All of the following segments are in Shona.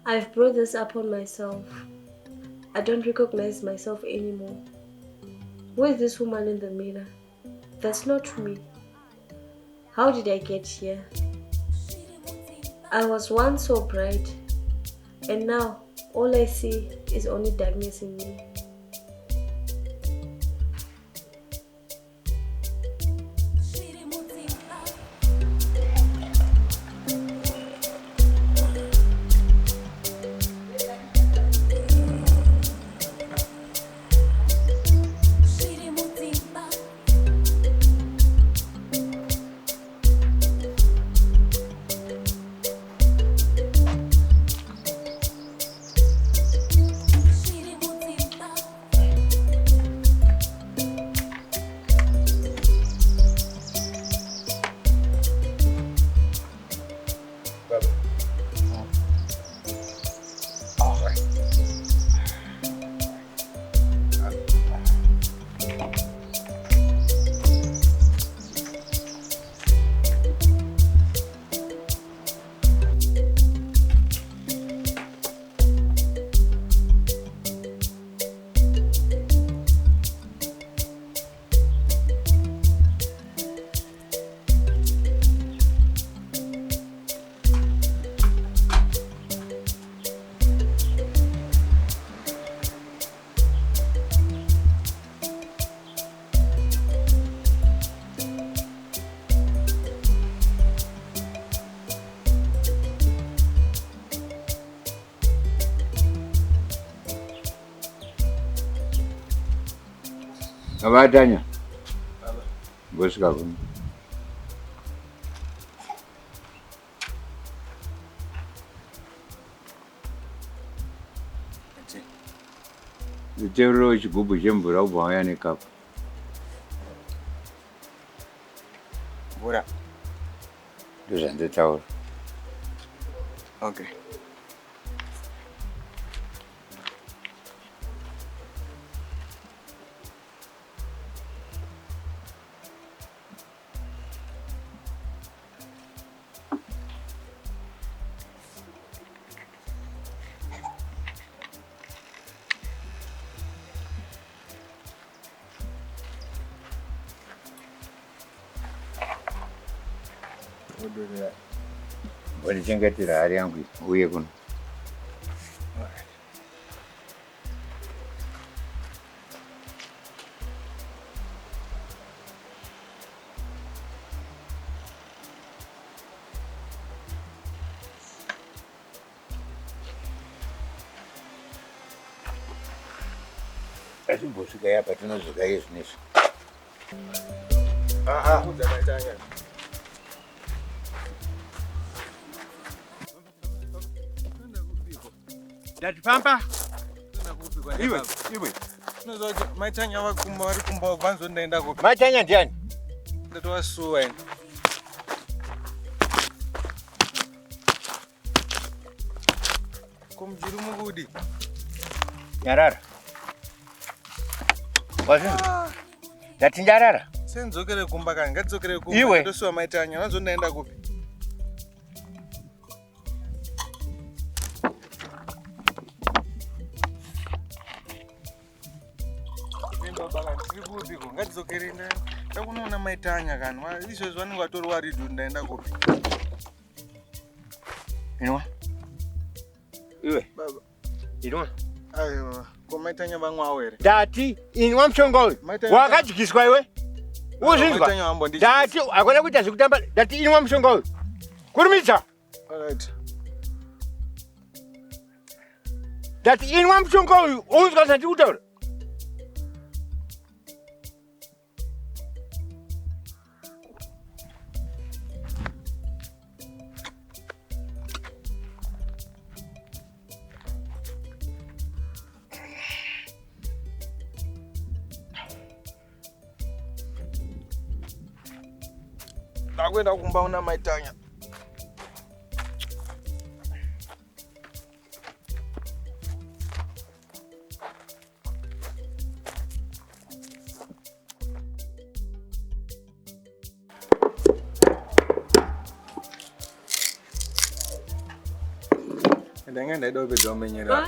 I've brought this upon myself. I don't recognize myself anymore. Who is this woman in the mirror? That's not me. How did I get here? I was once so bright, and now all I see is only darkness in me. Abatanya. Bos kabun. Chero chigubu chemvura ubvaya nekapu. Mvura. Ndozvanditaura. Okay. Wanichengetera hari yangu uye kuno. Asimbosvika yapa tinozvika izvinizvi. Ndati pamba. Iwe. Unozoti maitanya vakumba vari kumba kwanzo ndaenda kupi? Maitanya ndiani? Ndatowasuwa ine. Kumjiri mukudi. Nyarara. Wazvinzi? Ndati nyarara. Senzokere kumba kani, ngatidzokere kumba. Iwe. Ndosuwa maitanya, vanzo ndaenda kupi? Ngatidzokere ndakunoona maitanya kani. Izvezvi vanenge vatori waridhu ndaenda kupi? Inwa. Iwe. Baba. Inwa. Aiwa, ko maitanya vamwawo here. Ndati inwa mushonga uyu. Wakadyiswa iwe. Uzvinzwa? Ndati hakuna kuita zvekutamba. Ndati inwa mushonga uyu. Kurumidza. Alright. Ndati inwa mushonga uyu. Unzwa zvandiri kutaura? Ndakwenda kumba una maitanya. Ndanga ndaida kupedza umenyera.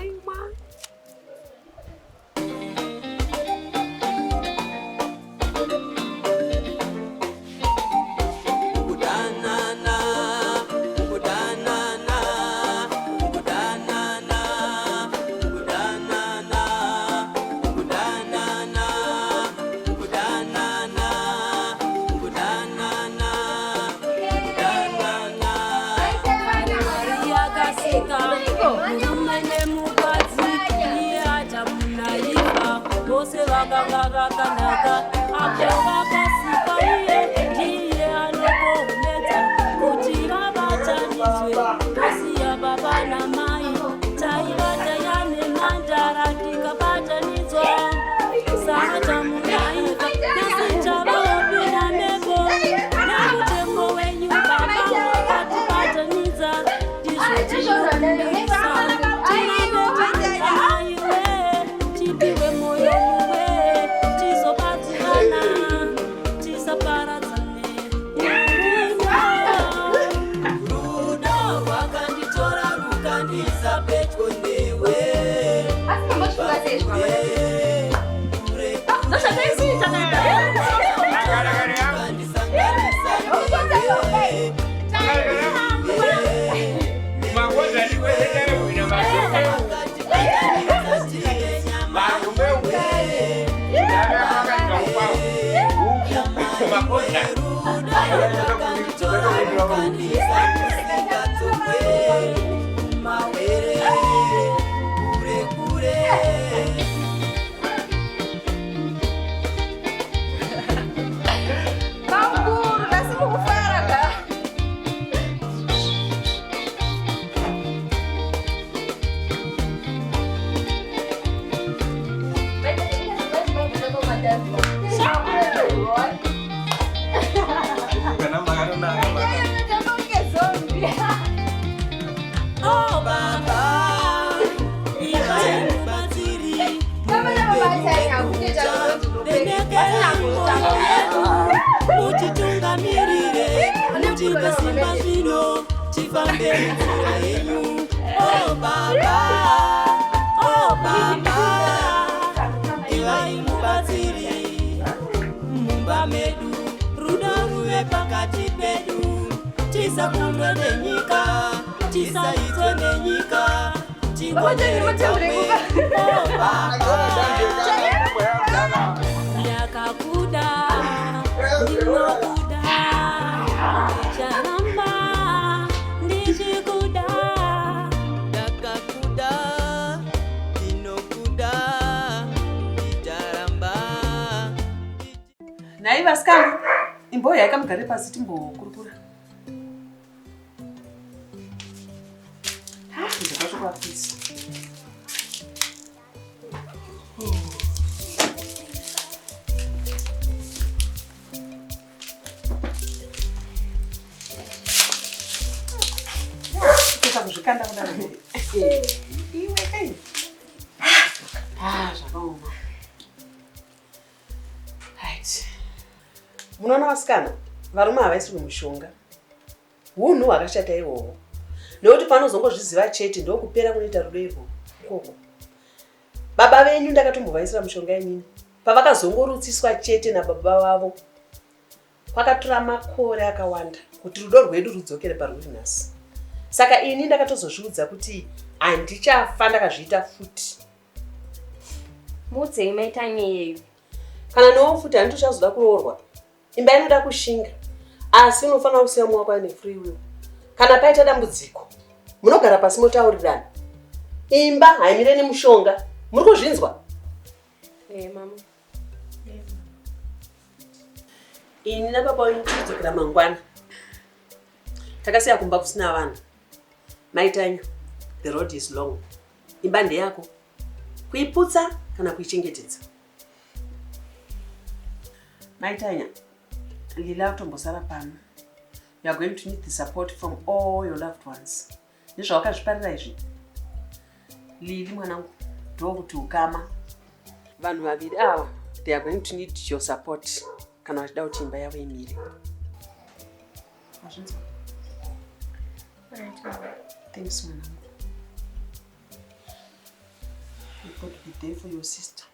Nai vasikana, imbo yakamugare pasi timbokurukura. Ndakashoka pisi. Kuzvikanda kudaro. Iwe kai. Zvakaoma. Right. Munoona vasikana, varume havaiswi mushonga. Hunhu hwakashata ihwohwo. Nekuti panozongozviziva chete ndokupera kunoita rudo irwo. Koko. Baba venyu ndakatombovaisira mushonga inini. Pavakazongorutsiswa chete nababa vavo. Kwakatora makore akawanda kuti rudo rwedu rudzokere parwuri nhasi. Saka ini ndakatozozviudza kuti handichafa ndakazviita futi. Mudze imaita nyeyeyu. Kana newo futi handitochazoda kuroorwa. Imba inoda kushinga. Asi unofanira kusiya mumwe wako ane free will. Kana paita dambudziko, munogara pasi motaurirana. Imba haimire nemushonga. Muri kuzvinzwa? Mama. Ini nababa wenyu tichidzokera mangwana. Takasiya kumba kusina vanhu. Maitanyu, the road is long. Imba ndeyako. Kuiputsa kana kuichengetedza. Maitanya, Lila utombosara pano. You are going to need the support from all your loved ones. Nezvawakazviparira izvi. Lili mwanangu, ndokuti ukama. Vanhu vaviri ava, they are going to need your support. Kana vachida kuti imba yavo imire. Mazvinzwa? Thanks mwanangu. You got to be there for your sister.